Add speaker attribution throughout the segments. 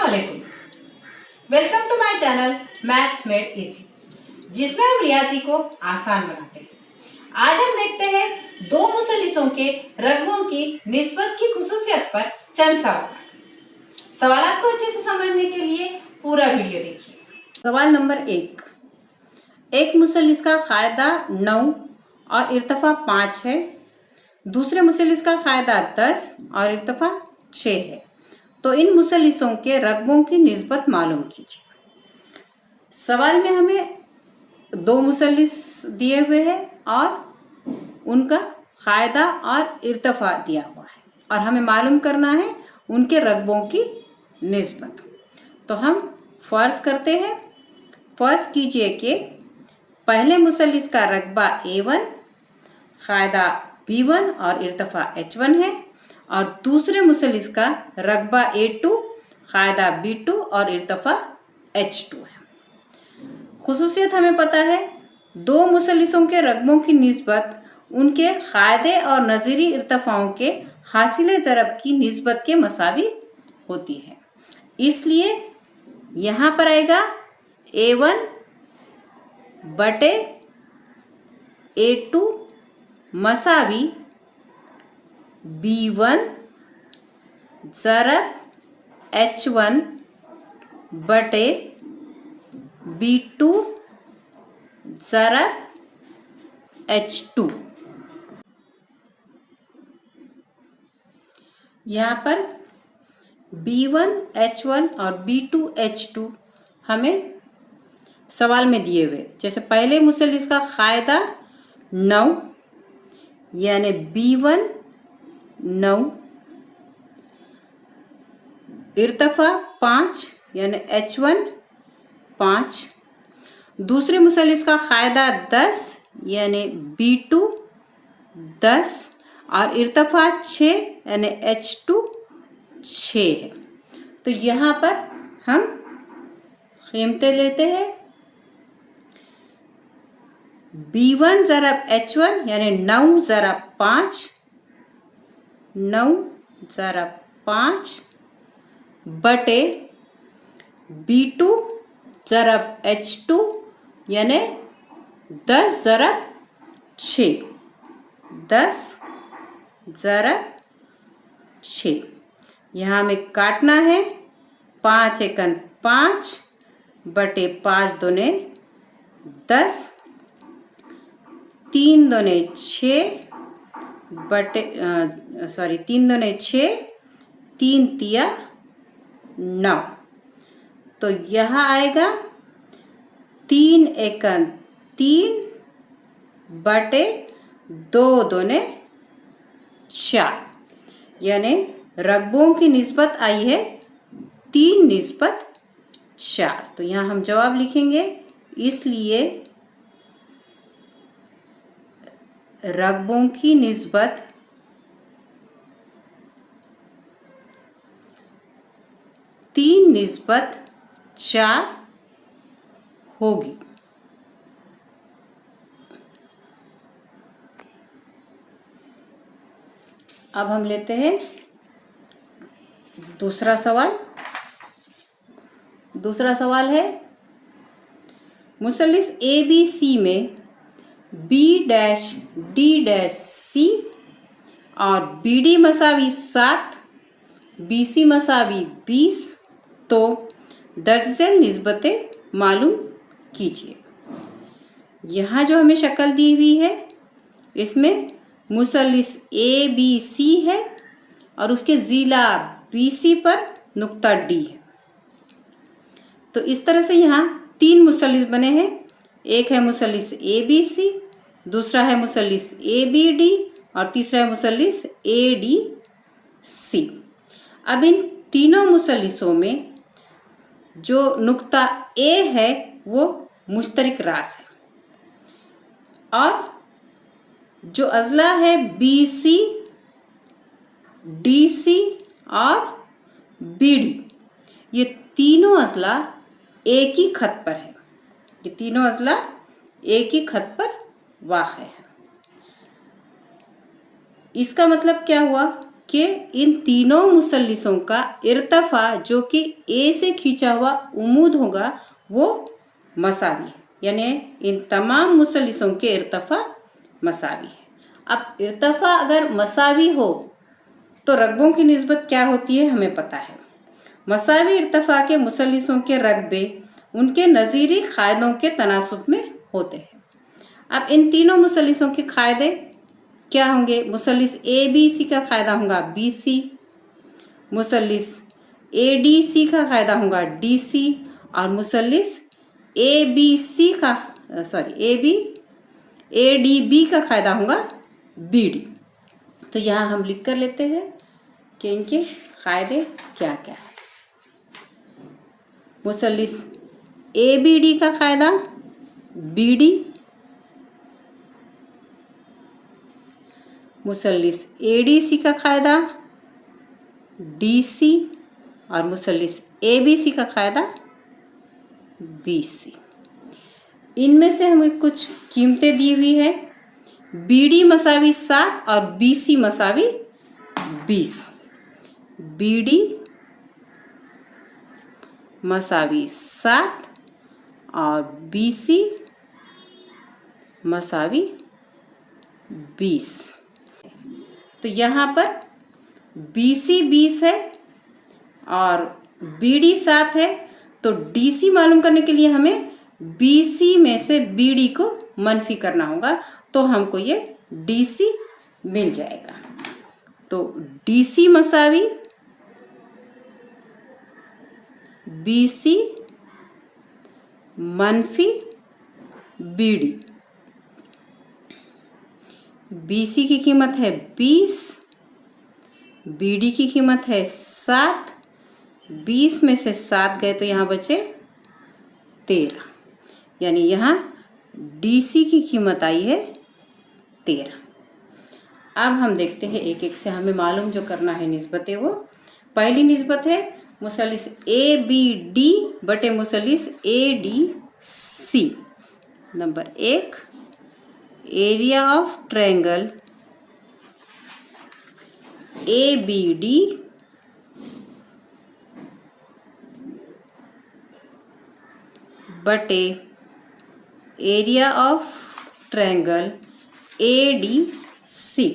Speaker 1: अस्सलाम वालेकुम। Welcome to my channel maths made easy, जिसमें हम रियाजी को आसान बनाते हैं। आज हम देखते हैं दो मुसल्लिसों के रकबों की निस्बत की खुसूसियत पर चंद सवाल। सवालात को अच्छे से समझने के लिए पूरा वीडियो देखिए। सवाल नंबर 1। एक मुसल्लिस का कायदा 9 और इर्तिफा 5 है। दूसरे मुसल्लिस का कायदा 10 और इर्तिफा 6 है। तो इन मुसल्लिसों के रकबों की निस्बत मालूम कीजिए। सवाल में हमें दो मुसल्लिस दिए हुए हैं और उनका कायदा और इर्तिफा दिया हुआ है और हमें मालूम करना है उनके रकबों की निस्बत। तो हम फर्ज करते हैं। फर्ज कीजिए कि पहले मुसल्लिस का रकबा A1, कायदा B1 और इर्तिफा H1 है और दूसरे मुसल्लिस का रकबा A2, कायदा B2 और इर्तिफा H2 है। खुसूसियत हमें पता है, दो मुसल्लिसों के रकबों की निस्बत उनके कायदे और नज़ीरी इर्तिफाओं के हासिले ज़रब की निस्बत के मसावी होती है। इसलिए यहाँ पर आएगा A1 बटे A2 मसावी B1 ज़रब H1 बटे B2 ज़रब H2। यहाँ पर B1 H1 और B2 H2 हमें सवाल में दिए हुए। जैसे पहले मुसल्लिस का कायदा 9 यानी B1 9, इर्तिफा 5 यानी H1 5, दूसरे मुसल्लिस का कायदा 10 यानी B2 10 और इर्तिफा 6 यानी H2 6 है। तो यहाँ पर हम कीमतें लेते हैं। B1 ज़रब H1 यानी 9 ज़रब 5, 9 ज़रब 5 बटे B2 ज़रब H2 यानी 10 ज़रब 6, 10 ज़रब 6। यहाँ हमें काटना है। 5 एकन 5 बटे 5 दूने 10, 3 दूने 6 बटे 3 दूने 6, 3 तिया 9। तो यहाँ आएगा 3 एकन 3 बटे 2 दूने 4, यानी रकबों की निस्बत आई है 3 निस्बत 4। तो यहाँ हम जवाब लिखेंगे। इसलिए रकबों की निस्बत 3 निस्बत 4 होगी। अब हम लेते हैं दूसरा सवाल। दूसरा सवाल है, मुसल्लिस ABC में B dash D dash C और BD मसावी 7, BC मसावी 20, तो दर्जल निस्बतें मालूम कीजिए। यहाँ जो हमें शक्ल दी हुई है इसमें मुसल्लिस ABC है और उसके ज़िला BC पर नुक्ता D है। तो इस तरह से यहाँ 3 मुसल्लिस बने हैं। एक है मुसल्लिस ABC, दूसरा है मुसल्लिस ABD और तीसरा है मुसल्लिस ADC। अब इन तीनों मुसल्लिसों में जो नुक्ता A है वो मुश्तरक रास है और जो अज़ला है BC, DC और BD, ये तीनों अज़ला एक ही खत पर है। ये तीनों अज़ला एक ही खत पर वाक़ है। इसका मतलब क्या हुआ कि इन तीनों मुसल्लिसों का इर्तफा जो कि ए से खींचा हुआ उमूद होगा वो मसावी है, यानी इन तमाम मुसल्लिसों के इर्तफा मसावी है। अब इर्तफा अगर मसावी हो तो रकबों की निस्बत क्या होती है हमें पता है। मसावी इर्तफा के मुसल्लिसों के रकबे उनके नज़ीरी क़ायदों के तनासुब में होते हैं। अब इन तीनों मुसल्लिसों के क़ायदे क्या होंगे? मुसल्लिस ए बी सी का क़ायदा होगा B C, मुसल्लिस A D C का क़ायदा होगा डी सी, और मुसल्लिस ए बी सी का ए डी बी का क़ायदा होगा बी डी। तो यहाँ हम लिख कर लेते हैं कि इनके क़ायदे क्या क्या है। मुसल्लिस ए बी डी का क़ायदा बी डी, मुसल्लिस ए डी सी का क़ायदा डी सी, और मुसल्लिस ए बी सी का क़ायदा बी सी। इनमें से हमें कुछ कीमतें दी हुई है। बी डी मसावी 7 और बी सी मसावी 20। बी डी मसावी 7 और बी सी मसावी 20। तो यहाँ पर बी सी 20 है और बी डी 7 है, तो डी सी मालूम करने के लिए हमें बी सी में से बी डी को मनफी करना होगा, तो हमको ये डी सी मिल जाएगा। तो डी सी मसावी बी सी मनफी बी डी। बी सी की कीमत है 20, बी डी की कीमत है 7, 20 में से 7 गए तो यहाँ बचे 13, यानी यहाँ डी सी की कीमत आई है 13। अब हम देखते हैं एक एक से हमें मालूम जो करना है निस्बतें। वो पहली निस्बत है मुसल्लिस ए बी डी बटे मुसल्लिस A D C. Number 1, area of triangle A B D बटे area of triangle A D C.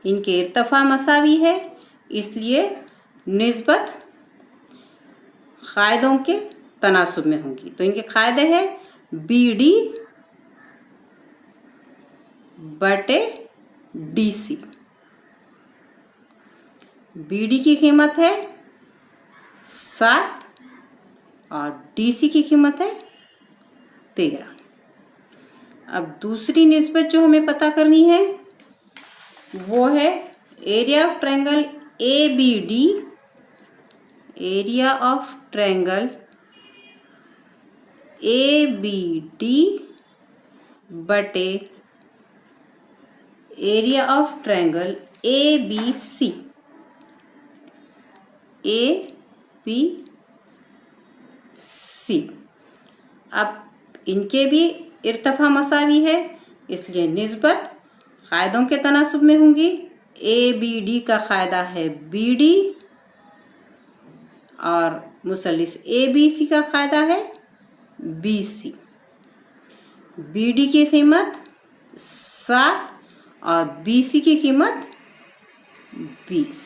Speaker 1: इनके इर्तफा मसावी है, इसलिए निस्बत क़ायदों के तनासुब में होंगी। तो इनके क़ायदे हैं बी डी बटे डी सी। बी डी की कीमत है 7 और डी सी की कीमत है 13। अब दूसरी निस्बत जो हमें पता करनी है वो है area of triangle A B D, area of triangle A B D बटे area of triangle A B C. A B C. अब इनके भी इर्तफा मसावी है, इसलिए निस्बत क़ायदों के तनासुब में होंगी। ए बी डी का क़ायदा है बी डी और मुसल्लिस ए बी सी का क़ायदा है बी सी। बी डी की कीमत 7 और बी सी की कीमत 20।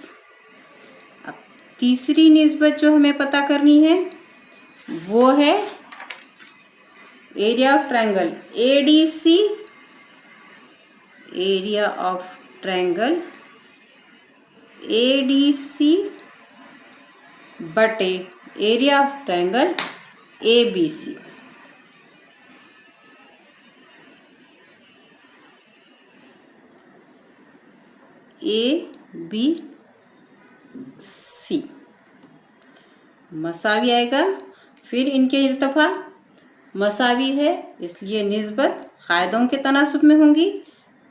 Speaker 1: अब तीसरी निस्बत जो हमें पता करनी है वो है area of triangle A D C, area of triangle A D C बटे area of triangle A B C. A B C मसावी आएगा। फिर इनके इर्तफा मसावी है, इसलिए निस्बत क़ायदों के तनासुब में होंगी।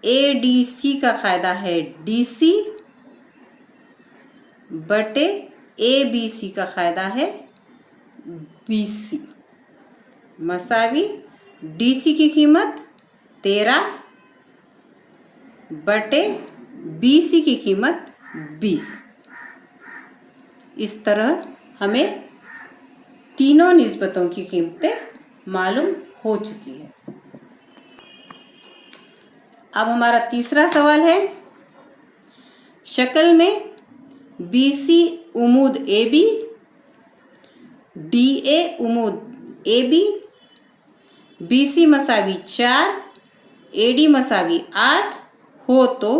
Speaker 1: ए डी सी का क़ायदा है डी सी बटे ए बी सी का क़ायदा है बी सी। मसावी डी सी की कीमत 13 बटे BC की कीमत 20। इस तरह हमें तीनों निस्बतों की कीमतें मालूम हो चुकी है। अब हमारा तीसरा सवाल है, शक्ल में BC उमूद AB, DA उमूद AB, BC मसावी 4, AD मसावी 8 हो तो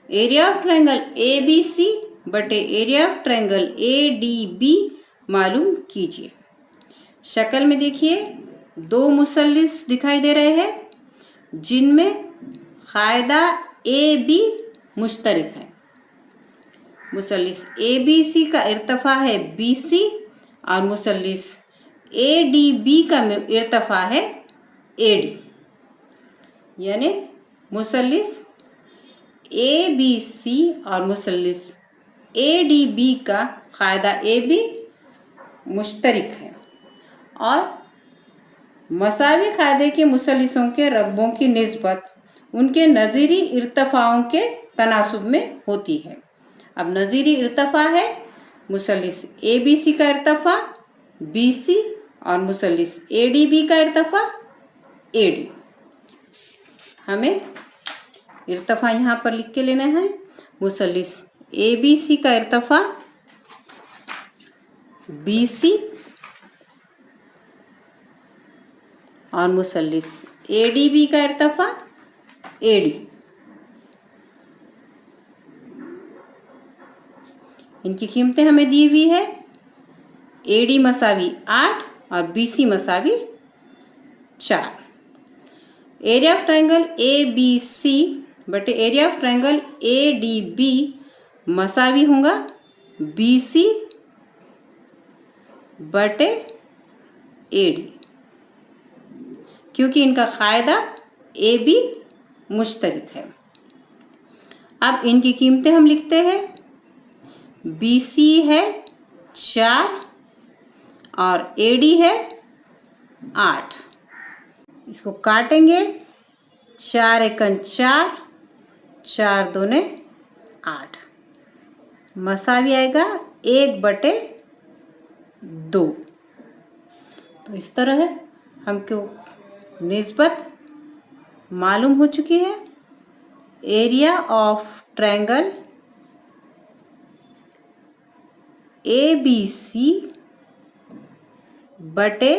Speaker 1: एरिया ऑफ ट्रायंगल ABC बटे एरिया ऑफ ट्रायंगल ADB मालूम कीजिए। शक्ल में देखिए दो मुसल्लिस दिखाई दे रहे हैं जिनमें कायदा AB मुश्तरक है। मुसल्लिस ABC का इर्तफा है BC और मुसल्लिस ADB का इर्तफा है AD, यानी मुसल्लिस ABC और मुसल्लिस ADB का कायदा AB मुश्तरक है और मसावी कायदे के मुसल्लिसों के रकबों की निस्बत उनके नज़ीरी इर्तफाओं के तनासुब में होती है। अब नज़ीरी इर्तफा है मुसल्लिस ABC का इर्तफा BC और मुसल्लिस ADB का इर्तफा AD। हमें इर्तफा यहाँ पर लिख के लेना है। मुसल्लिस ABC का इर्तफा BC और मुसल्लिस ADB का इर्तफा AD। इनकी कीमतें हमें दी हुई है। AD मसावी 8 और BC मसावी 4। Area of triangle ABC बटे एरिया ऑफ ट्रायंगल ADB मसावी होगा BC बटे AD, क्योंकि इनका कायदा AB मुश्तरक है। अब इनकी कीमतें हम लिखते हैं। BC है 4 और AD है 8। इसको काटेंगे, 4 एकन 4, 4 दूने 8, मसावी आएगा 1 बटे 2। तो इस तरह है हमको निस्बत मालूम हो चुकी है। एरिया ऑफ ट्रायंगल ABC बटे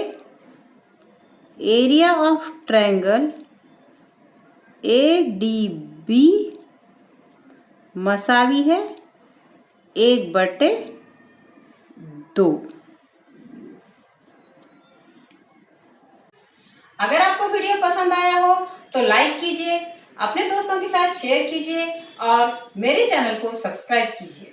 Speaker 1: एरिया ऑफ ट्रायंगल ADB मसावी है 1 बटे 2। अगर आपको वीडियो पसंद आया हो तो लाइक कीजिए, अपने दोस्तों के साथ शेयर कीजिए और मेरे चैनल को सब्सक्राइब कीजिए।